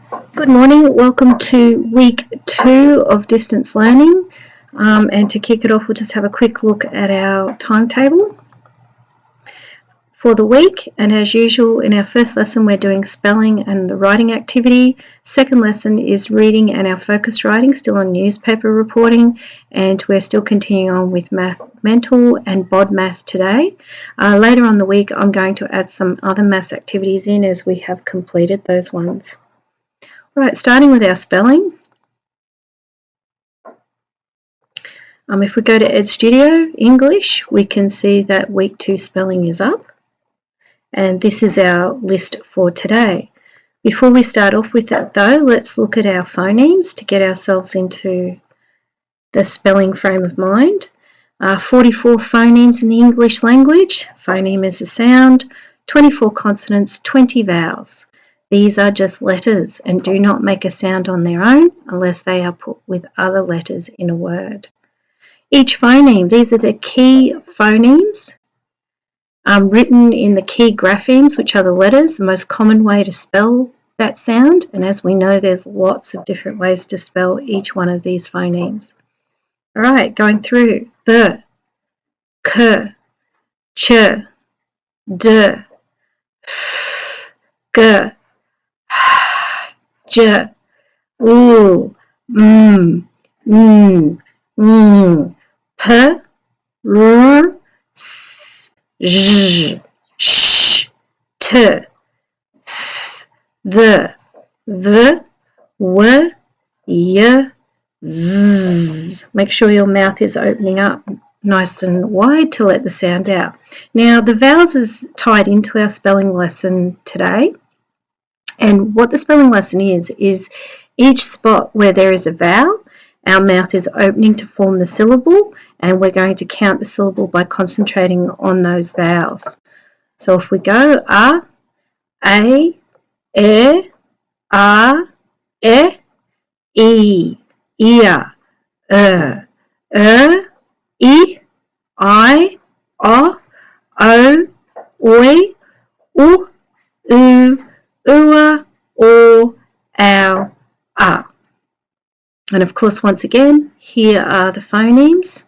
Good morning, welcome to week 2 of distance learning, and to kick it off we'll just have a quick look at our timetable for the week. And as usual, in our first lesson we're doing spelling and the writing activity. Second lesson is reading and our focus writing, still on newspaper reporting, and we're still continuing on with math mental and bod maths today. Later on the week I'm going to add some other maths activities in as we have completed those ones. Right, starting with our spelling. If we go to Ed Studio English, we can see that week 2 spelling is up. And this is our list for today. Before we start off with that though, let's look at our phonemes to get ourselves into the spelling frame of mind. 44 phonemes in the English language. Phoneme is a sound. 24 consonants, 20 vowels. These are just letters and do not make a sound on their own unless they are put with other letters in a word. Each phoneme, these are the key phonemes written in the key graphemes, which are the letters, the most common way to spell that sound. And as we know, there's lots of different ways to spell each one of these phonemes. All right, going through: b, k, ch, d, g, j, oo, p, r, s, j, sh, t, th, the, v, w, y, z. Make sure your mouth is opening up nice and wide to let the sound out. Now the vowels is tied into our spelling lesson today. And what the spelling lesson is each spot where there is a vowel, our mouth is opening to form the syllable, and we're going to count the syllable by concentrating on those vowels. So if we go a, e, a, e, ear, I, o, oi, u, ua, or, ow, ah. And of course, once again, here are the phonemes,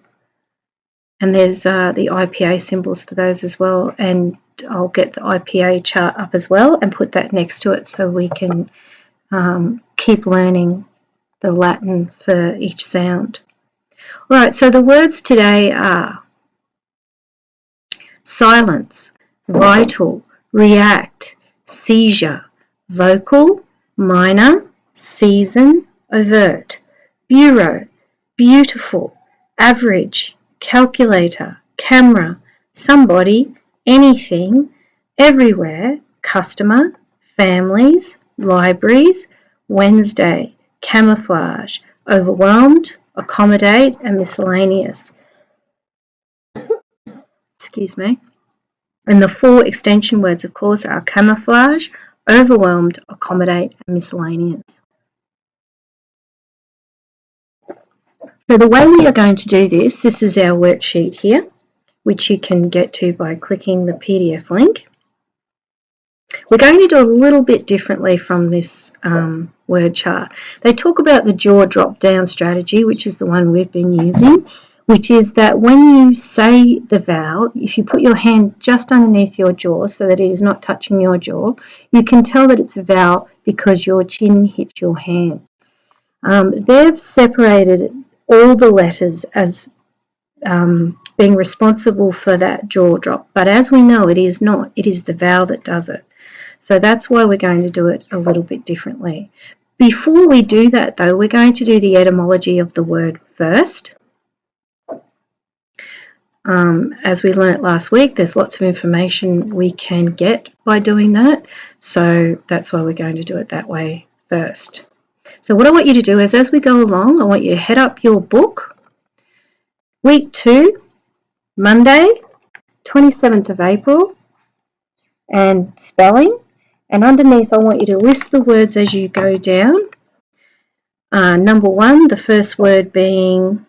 and there's the IPA symbols for those as well, and I'll get the IPA chart up as well and put that next to it so we can keep learning the Latin for each sound. All right, so the words today are silence, vital, react, seizure, vocal, minor, season, overt, bureau, beautiful, average, calculator, camera, somebody, anything, everywhere, customer, families, libraries, Wednesday, camouflage, overwhelmed, accommodate, and miscellaneous. Excuse me. And the 4 extension words, of course, are camouflage, overwhelmed, accommodate, and miscellaneous. So the way we are going to do this is our worksheet here, which you can get to by clicking the PDF link. We're going to do a little bit differently from this word chart. They talk about the jaw drop down strategy, which is the one we've been using, which is that when you say the vowel, if you put your hand just underneath your jaw so that it is not touching your jaw, you can tell that it's a vowel because your chin hits your hand. They've separated all the letters as being responsible for that jaw drop, but as we know, it is not. It is the vowel that does it. So that's why we're going to do it a little bit differently. Before we do that though, we're going to do the etymology of the word first. As we learnt last week, there's lots of information we can get by doing that, so that's why we're going to do it that way first. So what I want you to do is, as we go along, I want you to head up your book, week 2, Monday, 27th of April, and spelling, and underneath I want you to list the words as you go down. Number 1, the first word being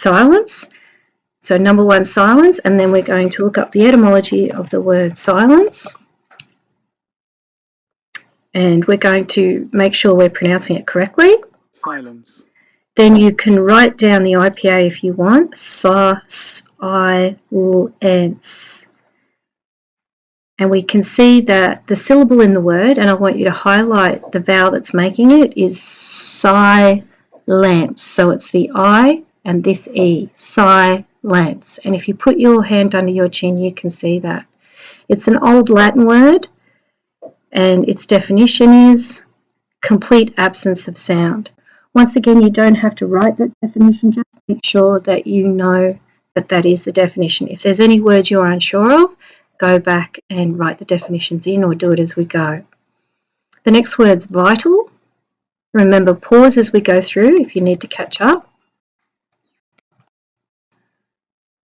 silence. So number 1, silence, and then we're going to look up the etymology of the word silence. And we're going to make sure we're pronouncing it correctly. Silence. Then you can write down the IPA if you want. Silence. And we can see that the syllable in the word, and I want you to highlight the vowel that's making it, is silence. So it's the I and this E, silence. And if you put your hand under your chin, you can see that. It's an old Latin word, and its definition is complete absence of sound. Once again, you don't have to write that definition, just make sure that you know that that is the definition. If there's any words you're unsure of, go back and write the definitions in or do it as we go. The next word's vital. Remember, pause as we go through if you need to catch up.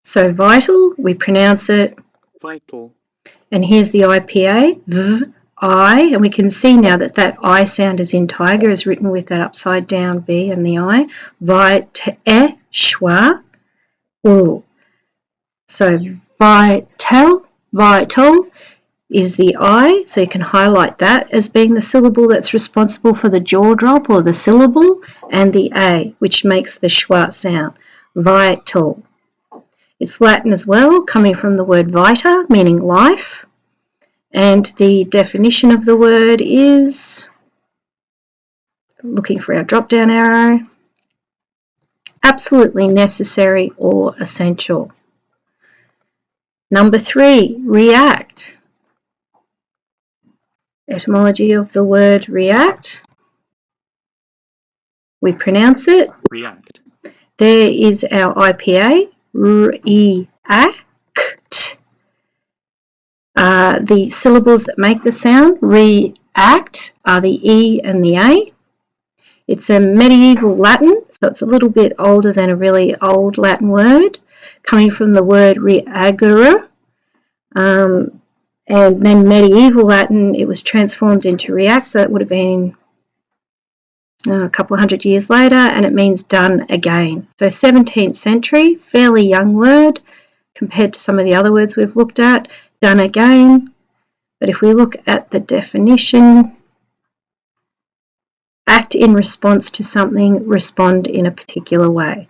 So vital, we pronounce it Vital. And here's the IPA, V, I, and we can see now that that I sound is in tiger, is written with that upside down B and the I. Schwa, U. So vital is the I, so you can highlight that as being the syllable that's responsible for the jaw drop or the syllable, and the A, which makes the schwa sound, vital. It's Latin as well, coming from the word vita, meaning life. And the definition of the word is, looking for our drop-down arrow, absolutely necessary or essential. Number 3, react. Etymology of the word react. We pronounce it. React. There is our IPA, react. The syllables that make the sound, react, are the E and the A. It's a medieval Latin, so it's a little bit older than a really old Latin word, coming from the word reagere. And then medieval Latin, it was transformed into react, so it would have been a couple of hundred years later, and it means done again. So 17th century, fairly young word compared to some of the other words we've looked at, done again. But if we look at the definition, act in response to something, respond in a particular way.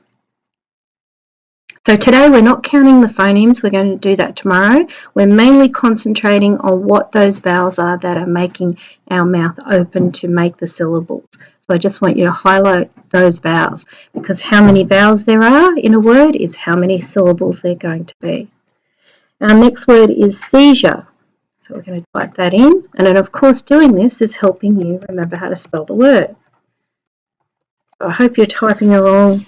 So today we're not counting the phonemes, we're going to do that tomorrow. We're mainly concentrating on what those vowels are that are making our mouth open to make the syllables. So I just want you to highlight those vowels, because how many vowels there are in a word is how many syllables they're going to be. Our next word is seizure. So we're going to type that in, and then of course doing this is helping you remember how to spell the word. So I hope you're typing along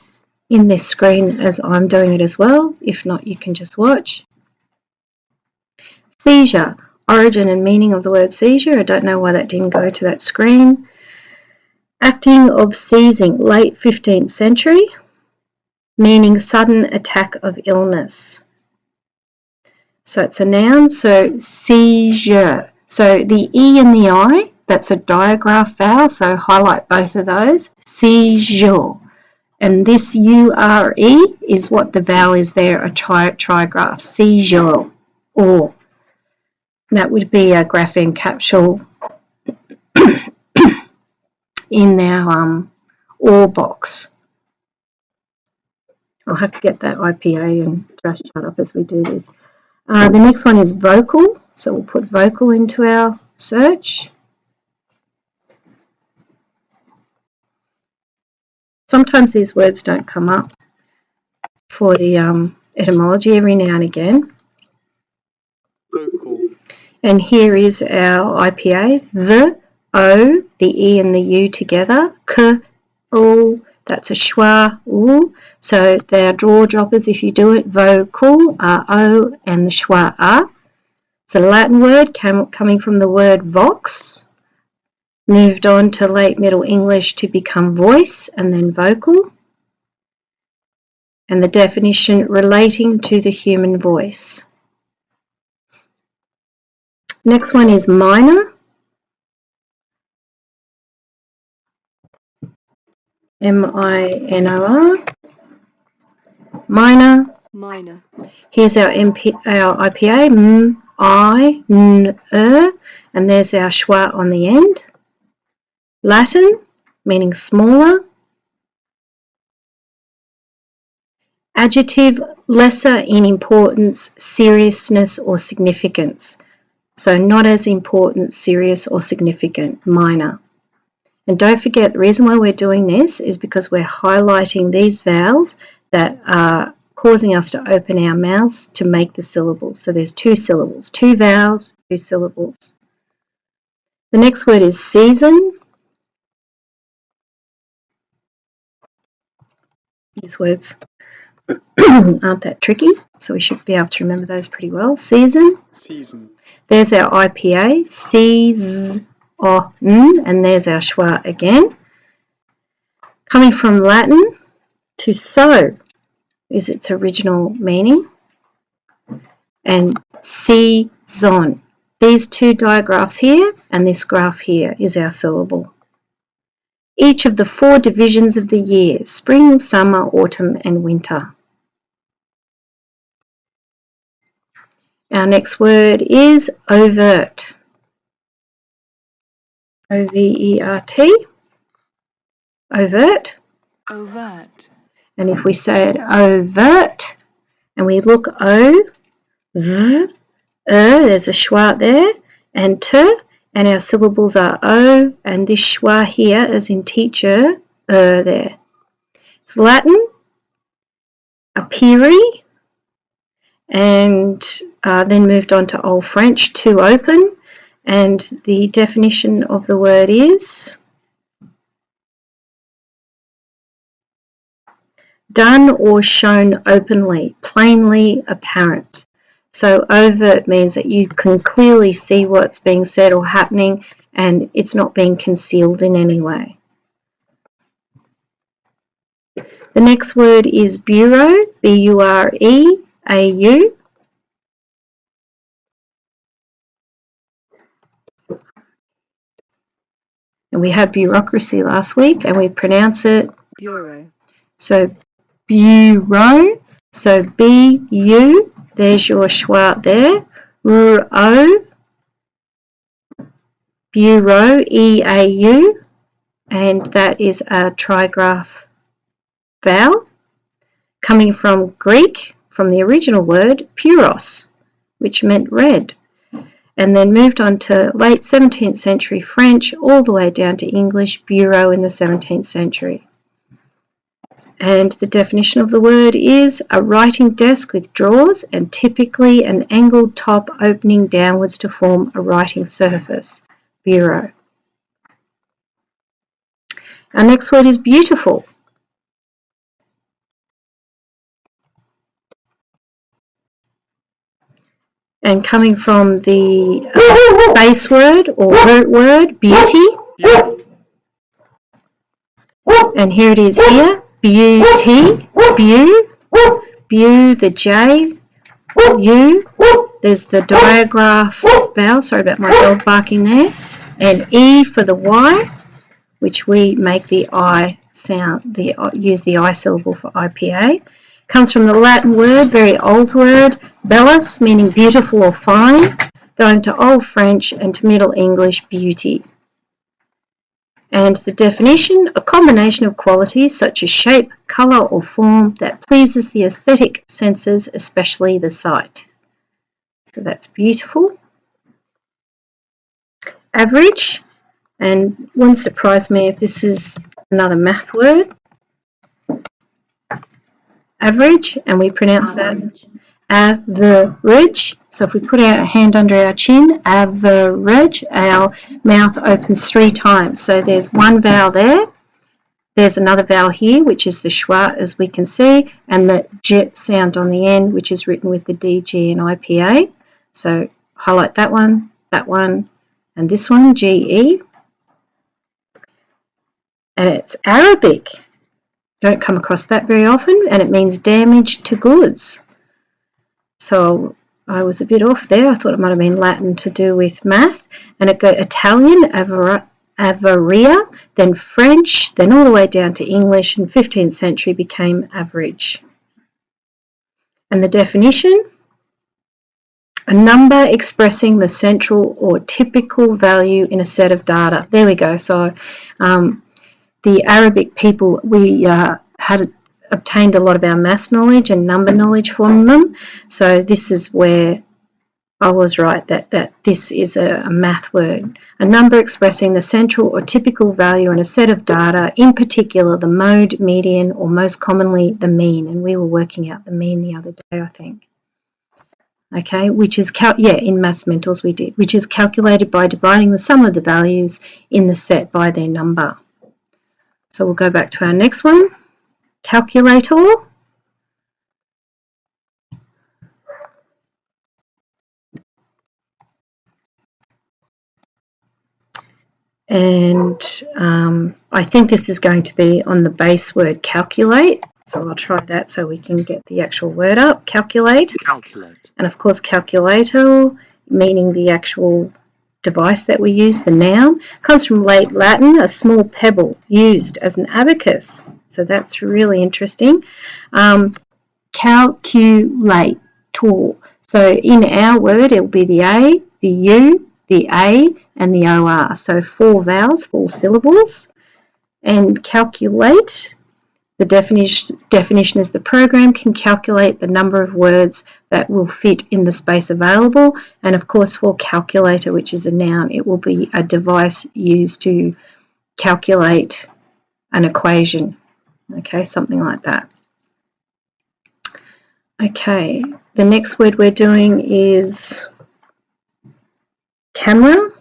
in this screen as I'm doing it as well. If not, you can just watch. Seizure, origin and meaning of the word seizure. I don't know why that didn't go to that screen. Acting of seizing, late 15th century, meaning sudden attack of illness. So it's a noun, so seizure. So the E and the I, that's a digraph vowel, so highlight both of those. Seizure. And this U-R-E is what the vowel is there, a trigraph, seizure, or. That would be a grapheme capsule in our OR box. I'll have to get that IPA and just shut up as we do this. The next one is vocal, so we'll put vocal into our search. Sometimes these words don't come up for the etymology every now and again. Vocal. And here is our IPA, the O, the E and the U together, k, ul, that's a schwa, ul. So they're draw droppers if you do it, vocal, O, and the schwa, a. It's a Latin word coming from the word vox, moved on to late Middle English to become voice and then vocal. And the definition, relating to the human voice. Next one is minor. M-I-N-O-R. Minor. minor, Here's our IPA, m, I, n, and there's our schwa on the end. Latin, meaning smaller. Adjective, lesser in importance, seriousness, or significance. So not as important, serious, or significant, minor. And don't forget, the reason why we're doing this is because we're highlighting these vowels that are causing us to open our mouths to make the syllables. So there's 2 syllables, 2 vowels, 2 syllables. The next word is season. These words aren't that tricky, so we should be able to remember those pretty well. Season. season, There's our IPA, season, and there's our schwa again. Coming from Latin, to sow is its original meaning, and season. These 2 digraphs here and this graph here is our syllable. Each of the 4 divisions of the year, spring, summer, autumn, and winter. Our next word is overt. O-V-E-R-T. Overt. overt, And if we say it overt, and we look O, V, there's a schwa there, and T, and our syllables are O, and this schwa here, as in teacher, there. It's Latin, aperi, and then moved on to Old French, to open, and the definition of the word is done or shown openly, plainly apparent. So overt means that you can clearly see what's being said or happening, and it's not being concealed in any way. The next word is bureau, B-U-R-E-A-U. And we had bureaucracy last week, and we pronounce it bureau, so bureau. So B-U, there's your schwa there. R-O, bureau, E-A-U, and that is a trigraph vowel coming from Greek, from the original word puros, which meant red, and then moved on to late 17th century French all the way down to English, bureau in the 17th century. And the definition of the word is a writing desk with drawers and typically an angled top opening downwards to form a writing surface, bureau. Our next word is beautiful. And coming from the base word or root word, beauty. beauty, And here it is here, beauty, the J, U, there's the digraph vowel, sorry about my dog barking there, and E for the Y, which we make the I sound, use the I syllable for IPA. Comes from the Latin word, very old word, bellus, meaning beautiful or fine, going to Old French and to Middle English, beauty. And the definition, a combination of qualities such as shape, colour or form that pleases the aesthetic senses, especially the sight. So that's beautiful. Average, and wouldn't surprise me if this is another math word. Average, and we pronounce that average. So if we put our hand under our chin, average, our mouth opens 3 times. So there's one vowel there. There's another vowel here, which is the schwa, as we can see, and the j sound on the end, which is written with the DG and IPA. So highlight that one, and this one, GE. And it's Arabic. Don't come across that very often, and it means damage to goods. So I was a bit off there. I thought it might have been Latin to do with math. And it goes Italian, avaria, then French, then all the way down to English, and 15th century became average. And the definition, a number expressing the central or typical value in a set of data. There we go. So the Arabic people, we had obtained a lot of our maths knowledge and number knowledge from them. So this is where I was right, that this is a math word. A number expressing the central or typical value in a set of data, in particular the mode, median, or most commonly the mean. And we were working out the mean the other day, I think. Okay, which is, in Maths Mentals we did, which is calculated by dividing the sum of the values in the set by their number. So we'll go back to our next one, calculator. And I think this is going to be on the base word calculate. So I'll try that so we can get the actual word up, calculate. Calculate. And of course calculator, meaning the actual device that we use, the noun, comes from late Latin, a small pebble used as an abacus. So that's really interesting. Calculate. So in our word, it will be the A, the U, the A, and the OR. So 4 vowels, 4 syllables. And calculate, the definition is the program can calculate the number of words that will fit in the space available. And of course, for calculator, which is a noun, it will be a device used to calculate an equation. Okay, something like that. Okay, the next word we're doing is camera.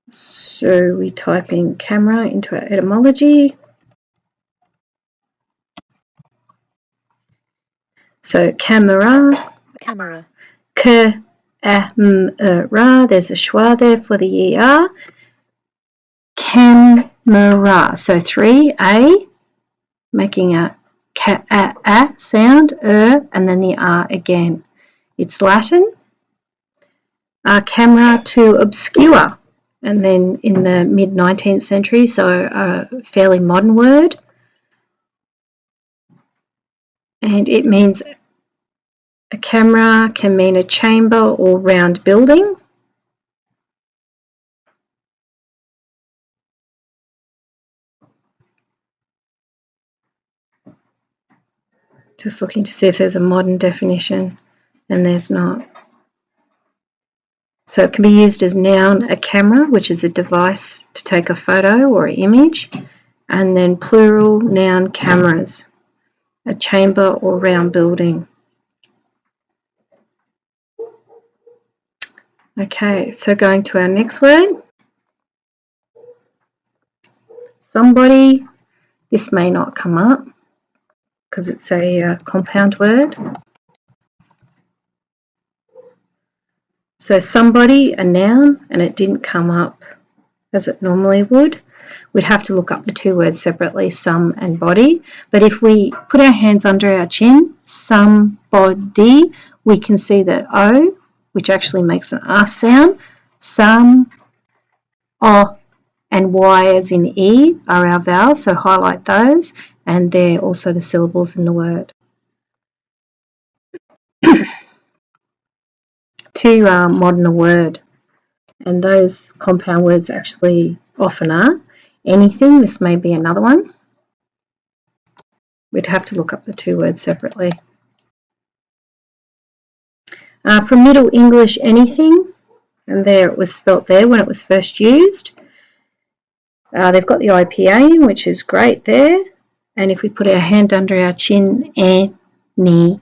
So we type in camera into our etymology. So camera. Camera. Camera. There's a schwa there for the ER. Camera. So 3, A, making a sound, and then the R again. It's Latin. Camera, to obscure, and then in the mid-19th century, so a fairly modern word. And it means a camera can mean a chamber or round building. Just looking to see if there's a modern definition, and there's not. So it can be used as noun, a camera, which is a device to take a photo or an image, and then plural, noun, cameras, a chamber or round building. Okay, so going to our next word, somebody. This may not come up because it's a compound word. So somebody, a noun, and it didn't come up as it normally would. We'd have to look up the 2 words separately, some and body. But if we put our hands under our chin, somebody, we can see that O, which actually makes an R sound, some, O, and Y as in E are our vowels, so highlight those, and they're also the syllables in the word. To modern a word, and those compound words actually often are. Anything, this may be another one. We'd have to look up the 2 words separately. From Middle English, anything, and there it was spelt there when it was first used. They've got the IPA, which is great there. And if we put our hand under our chin, anything,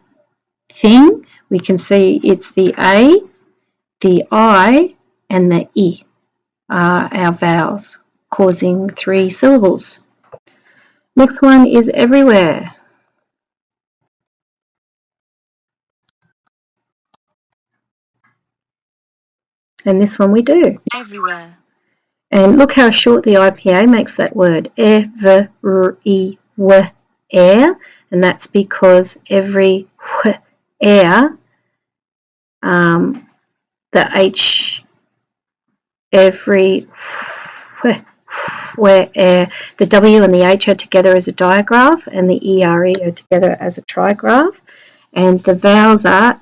we can see it's the A, the I, and the E are our vowels, causing 3 syllables. Next one is everywhere. And this one we do. Everywhere. And look how short the IPA makes that word. Everywhere. And that's because every air, the H, every where the W and the H are together as a digraph and the ERE are together as a trigraph. And the vowels are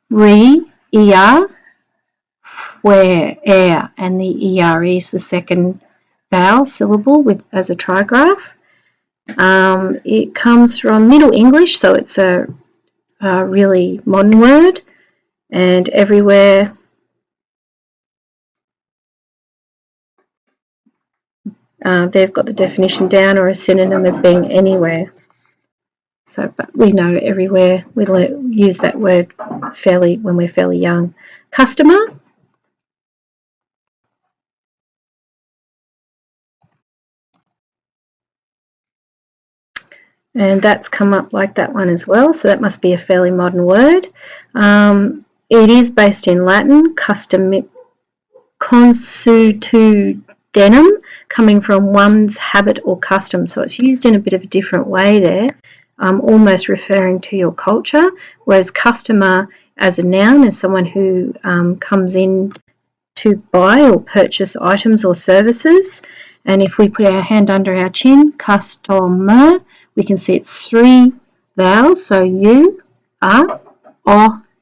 re, where, and the ER is the second vowel syllable as a trigraph. It comes from Middle English, so it's a really modern word, and everywhere they've got the definition down, or a synonym as being anywhere. So, but we know everywhere we use that word when we're fairly young. Customer. And that's come up like that one as well, so that must be a fairly modern word. It is based in Latin, consuetudinem, coming from one's habit or custom. So it's used in a bit of a different way there, almost referring to your culture, whereas customer as a noun is someone who comes in to buy or purchase items or services. And if we put our hand under our chin, customer, we can see it's 3 vowels, so U, O,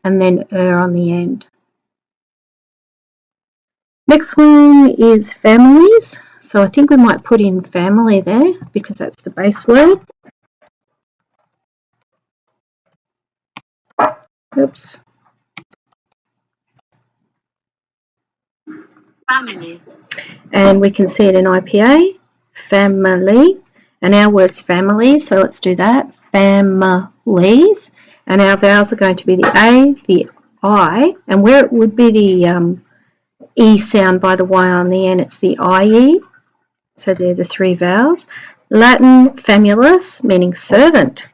and then on the end. Next one is families. So I think we might put in family there because that's the base word. Oops. Family. And we can see it in IPA, family, and our word's family, so let's do that, families, and our vowels are going to be the A, the I, and where it would be the E sound by the Y on the end, it's the IE, so they're the 3 vowels. Latin, famulus, meaning servant.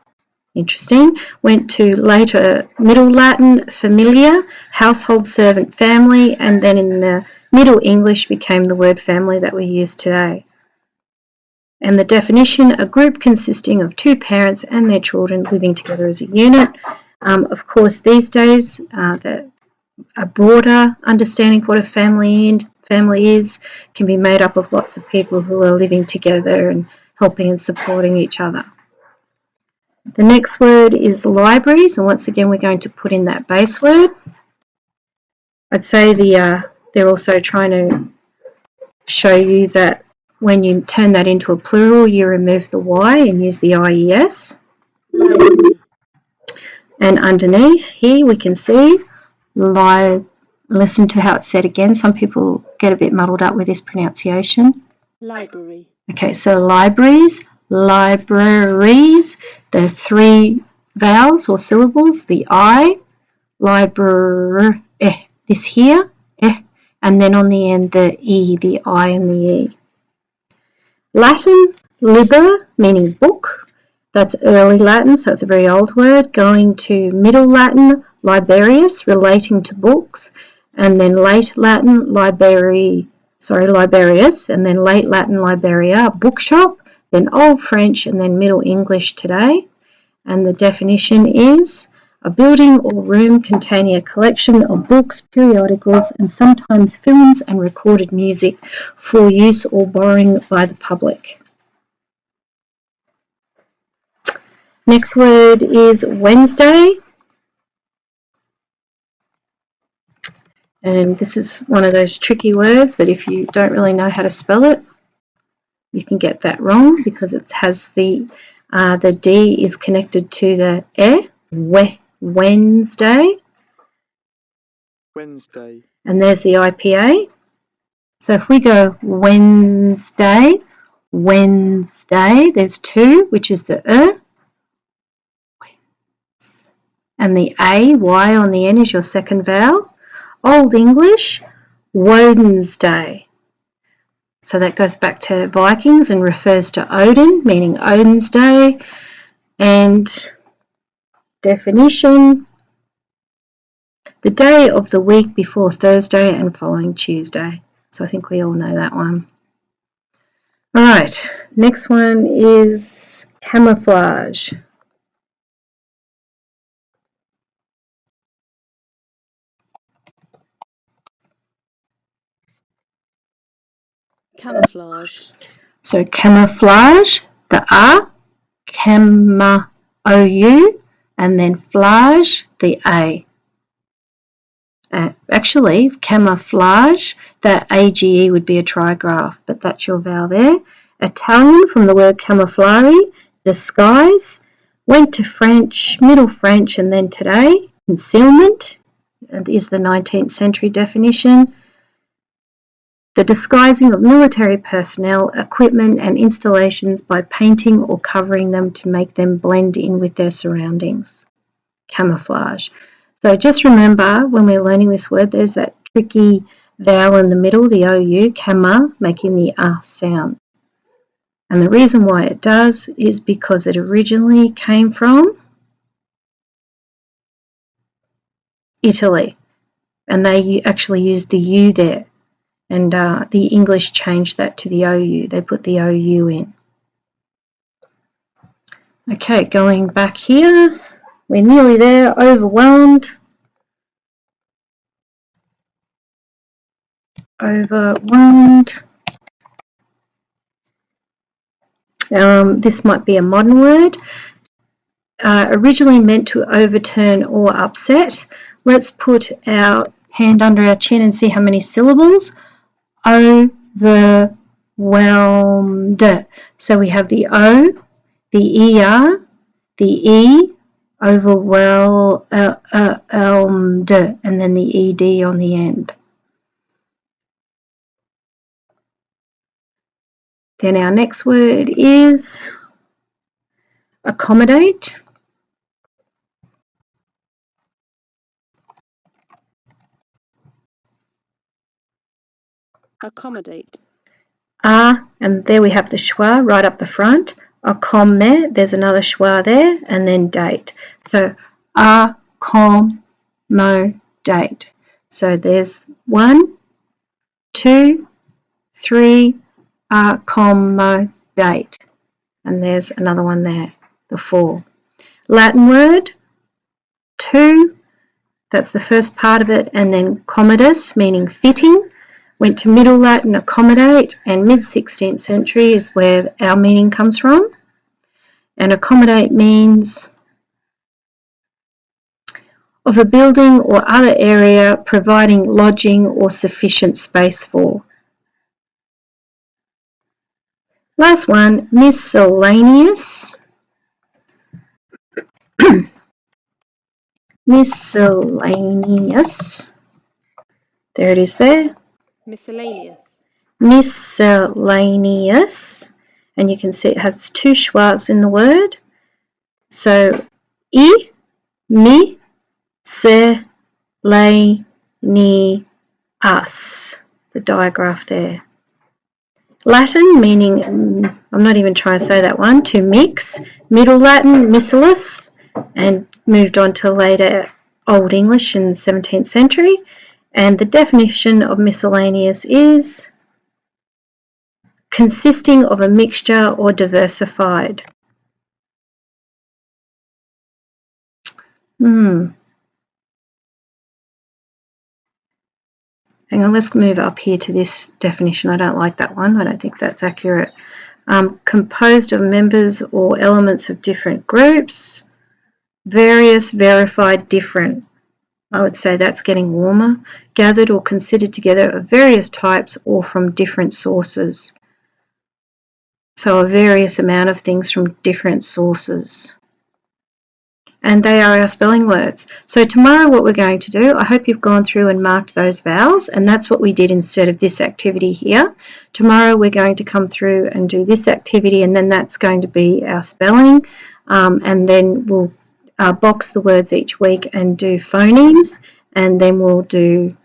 Interesting. Went to later Middle Latin, familia, household servant, family, and then in the Middle English became the word family that we use today. And the definition, a group consisting of 2 parents and their children living together as a unit. Of course, these days, a broader understanding of what a family is can be made up of lots of people who are living together and helping and supporting each other. The next word is libraries, and once again we're going to put in that base word. I'd say they're also trying to show you that when you turn that into a plural, you remove the Y and use the IES. And underneath here we can see listen to how it's said again. Some people get a bit muddled up with this pronunciation. Library. Okay, so libraries, the 3 vowels or syllables, the I, library, this here, and then on the end the E, the I and the E. Latin, liber, meaning book. That's early Latin, so it's a very old word. Going to Middle Latin, liberius, relating to books. And then late Latin, liberius, and then late Latin, liberia, bookshop. Then Old French, and then Middle English today. And the definition is a building or room containing a collection of books, periodicals, and sometimes films and recorded music for use or borrowing by the public. Next word is Wednesday. And this is one of those tricky words that if you don't really know how to spell it, you can get that wrong because it has the D is connected to the Wednesday. Wednesday. And there's the IPA. So if we go Wednesday, there's 2, which is the and the A, Y on the end is your second vowel. Old English, Wednesday. So that goes back to Vikings and refers to Odin, meaning Odin's Day. And definition, the day of the week before Thursday and following Tuesday. So I think we all know that one. All right, next one is camouflage. Camouflage. So camouflage, the camouflage, OU, and then flage, the A. Actually, camouflage, that AGE would be a trigraph, but that's your vowel there. Italian, from the word camouflare, disguise. Went to French, Middle French, and then today, concealment is the 19th century definition. The disguising of military personnel, equipment, and installations by painting or covering them to make them blend in with their surroundings. Camouflage. So just remember, when we're learning this word, there's that tricky vowel in the middle, the OU, kama, making the sound. And the reason why it does is because it originally came from Italy, and they actually used the U there, and the English changed that to the OU. They put the OU in. Okay, going back here, we're nearly there, overwhelmed. Overwhelmed. This might be a modern word. Originally meant to overturn or upset. Let's put our hand under our chin and see how many syllables. Overwhelmed. So we have the O, the ER, the E, overwhelmed, and then the ED on the end. Then our next word is accommodate. Accommodate. And there we have the schwa right up the front. Accommodate, there's another schwa there, and then date. So accommodate. So there's 1, 2, 3, accommodate. And there's another one there, the 4. Latin word, 2, that's the first part of it, and then commodus, meaning fitting. Went to Middle Latin, accommodate, and mid-16th century is where our meaning comes from. And accommodate means of a building or other area providing lodging or sufficient space for. Last one, miscellaneous. Miscellaneous. There it is there. Miscellaneous. Miscellaneous. And you can see it has 2 schwas in the word. So, I, mi, se, lay, ni, us. The digraph there. Latin, meaning, I'm not even trying to say that one, to mix. Middle Latin, miscellus, and moved on to later Old English in the 17th century. And the definition of miscellaneous is consisting of a mixture or diversified. Hang on, let's move up here to this definition. I don't like that one. I don't think that's accurate. Composed of members or elements of different groups. Various, verified, different. I would say that's getting warmer. Gathered or considered together of various types or from different sources. So a various amount of things from different sources. And they are our spelling words. So tomorrow what we're going to do, I hope you've gone through and marked those vowels, and that's what we did instead of this activity here. Tomorrow we're going to come through and do this activity, and then that's going to be our spelling, and then we'll box the words each week and do phonemes, and then we'll do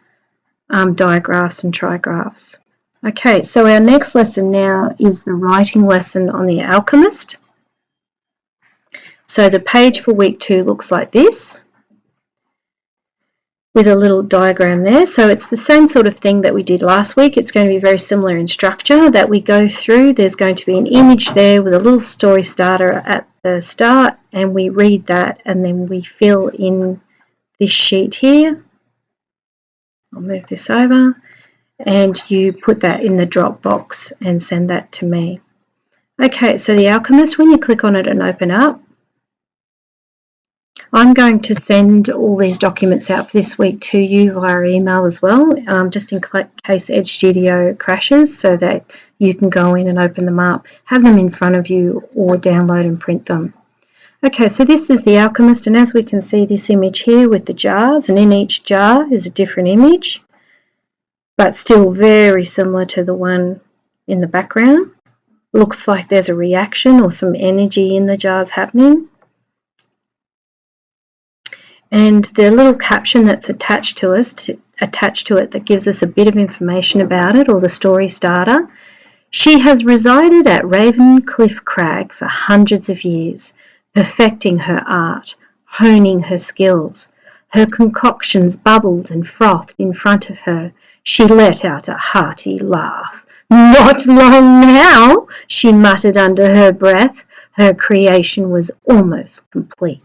digraphs and trigraphs. Okay, so our next lesson now is the writing lesson on the Alchemist. So the page for week 2 looks like this, with a little diagram there. So it's the same sort of thing that we did last week. It's going to be very similar in structure that we go through. There's going to be an image there with a little story starter at the start, and we read that, and then we fill in this sheet here. I'll move this over, and you put that in the drop box and send that to me. Okay, so the Alchemist, when you click on it and open up, I'm going to send all these documents out for this week to you via email as well, just in case Edge Studio crashes, so that you can go in and open them up, have them in front of you, or download and print them. Okay, so this is the Alchemist, and as we can see this image here with the jars, and in each jar is a different image, but still very similar to the one in the background. Looks like there's a reaction or some energy in the jars happening. And the little caption that's attached to it that gives us a bit of information about it, or the story starter. She has resided at Ravencliff Crag for hundreds of years, perfecting her art, honing her skills. Her concoctions bubbled and frothed in front of her. She let out a hearty laugh. "Not long now," she muttered under her breath. Her creation was almost complete.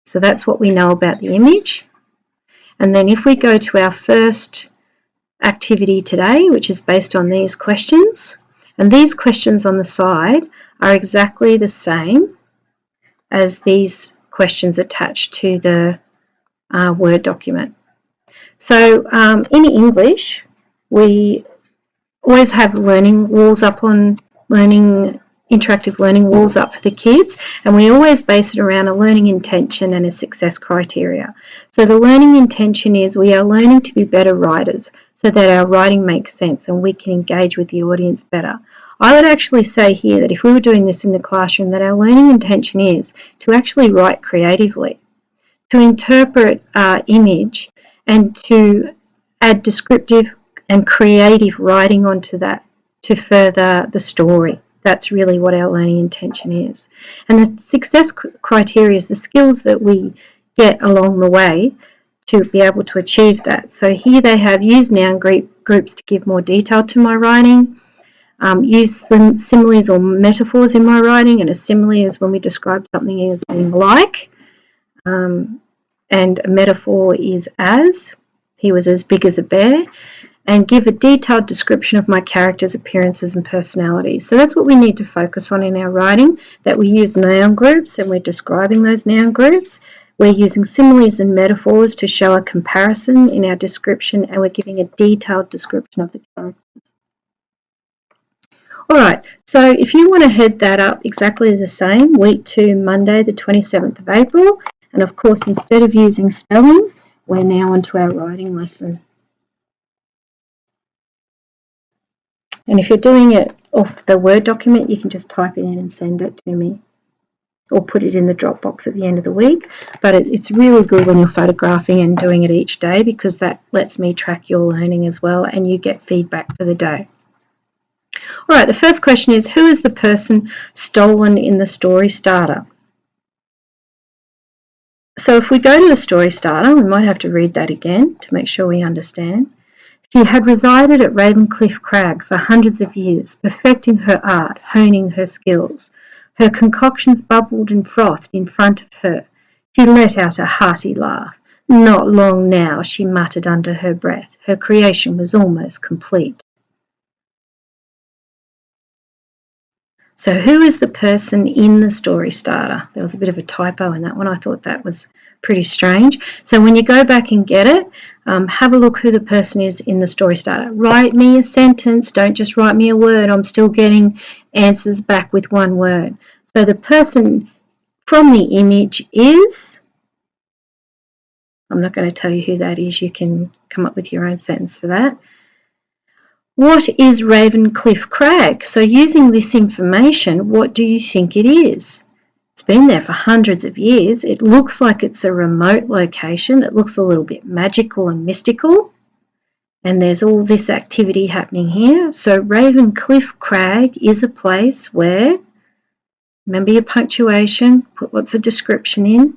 So that's what we know about the image. And then if we go to our first activity today, which is based on these questions, and these questions on the side are exactly the same as these questions attached to the Word document. So in English, we always have learning walls up on interactive learning walls up for the kids, and we always base it around a learning intention and a success criteria. So the learning intention is we are learning to be better writers so that our writing makes sense and we can engage with the audience better. I would actually say here that if we were doing this in the classroom, that our learning intention is to actually write creatively, to interpret image, and to add descriptive and creative writing onto that to further the story. That's really what our learning intention is. And the success criteria is the skills that we get along the way to be able to achieve that. So here they have used noun groups to give more detail to my writing, use some similes or metaphors in my writing, and a simile is when we describe something as being like, and a metaphor is as. He was as big as a bear, and give a detailed description of my character's appearances and personalities. So that's what we need to focus on in our writing, that we use noun groups and we're describing those noun groups. We're using similes and metaphors to show a comparison in our description, and we're giving a detailed description of the characters. All right, so if you want to head that up exactly the same, week 2, Monday the 27th of April, and of course instead of using spelling, we're now onto our writing lesson. And if you're doing it off the Word document, you can just type it in and send it to me, or put it in the Dropbox at the end of the week. But it's really good when you're photographing and doing it each day, because that lets me track your learning as well, and you get feedback for the day. All right, the first question is, who is the person stolen in the story starter? So if we go to the story starter, we might have to read that again to make sure we understand. She had resided at Ravencliff Crag for hundreds of years, perfecting her art, honing her skills. Her concoctions bubbled and frothed in front of her. She let out a hearty laugh. "Not long now," she muttered under her breath. Her creation was almost complete. So who is the person in the story starter? There was a bit of a typo in that one. I thought that was pretty strange. So when you go back and get it, have a look who the person is in the story starter. Write me a sentence. Don't just write me a word. I'm still getting answers back with one word. So the person from the image is, I'm not going to tell you who that is. You can come up with your own sentence for that. What is Ravencliff Crag? So using this information, what do you think it is? It's been there for hundreds of years. It looks like it's a remote location. It looks a little bit magical and mystical. And there's all this activity happening here. So Ravencliff Crag is a place where, remember your punctuation, put lots of description in.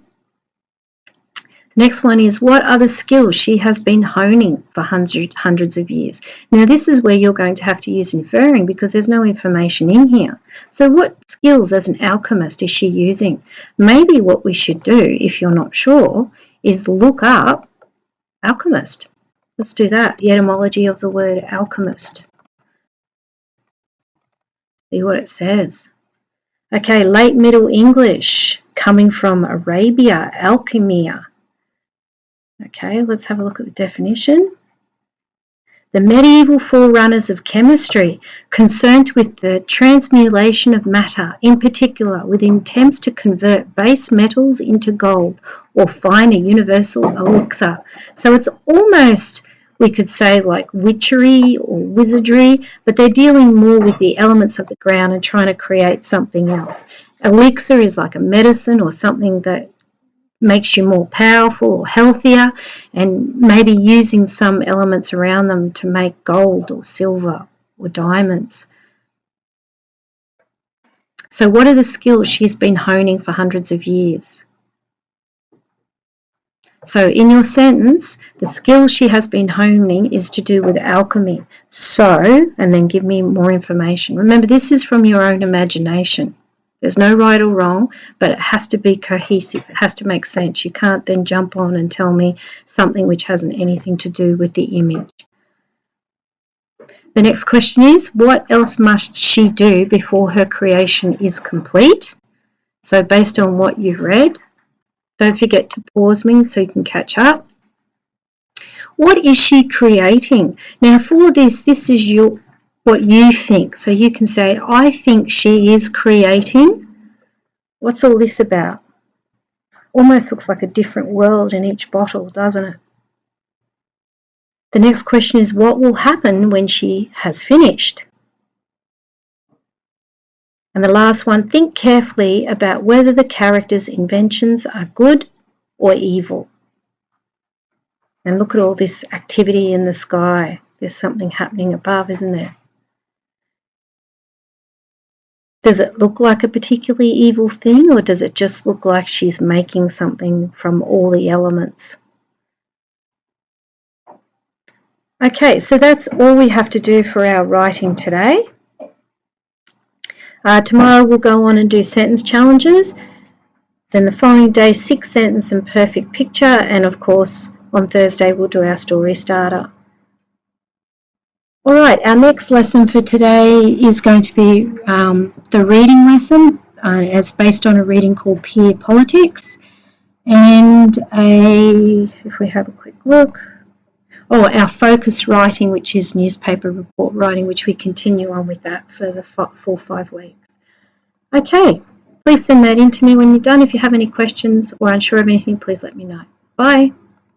Next one is, what other skills she has been honing for hundreds of years. Now this is where you're going to have to use inferring, because there's no information in here. So what skills as an alchemist is she using? Maybe what we should do, if you're not sure, is look up alchemist. Let's do that, the etymology of the word alchemist. See what it says. Okay, late Middle English, coming from Arabia, alchemia. Okay, let's have a look at the definition. The medieval forerunners of chemistry, concerned with the transmutation of matter, in particular with attempts to convert base metals into gold or find a universal elixir. So it's almost, we could say, like witchery or wizardry, but they're dealing more with the elements of the ground and trying to create something else. Elixir is like a medicine or something that makes you more powerful or healthier, and maybe using some elements around them to make gold or silver or diamonds. So what are the skills she's been honing for hundreds of years? So in your sentence, the skills she has been honing is to do with alchemy. So, and then give me more information. Remember, this is from your own imagination. There's no right or wrong, but it has to be cohesive. It has to make sense. You can't then jump on and tell me something which hasn't anything to do with the image. The next question is, what else must she do before her creation is complete? So based on what you've read, don't forget to pause me so you can catch up. What is she creating? Now for this is what you think. So you can say, I think she is creating. What's all this about? Almost looks like a different world in each bottle, doesn't it? The next question is, what will happen when she has finished? And the last one, think carefully about whether the character's inventions are good or evil. And look at all this activity in the sky. There's something happening above, isn't there? Does it look like a particularly evil thing, or does it just look like she's making something from all the elements? Okay, so that's all we have to do for our writing today. Tomorrow we'll go on and do sentence challenges. Then the following day, 6 sentence and perfect picture. And of course, on Thursday, we'll do our story starter. All right, our next lesson for today is going to be the reading lesson. It's based on a reading called Peer Politics. And if we have a quick look, our focus writing, which is newspaper report writing, which we continue on with that for the full 5 weeks. Okay, please send that in to me when you're done. If you have any questions or unsure of anything, please let me know. Bye.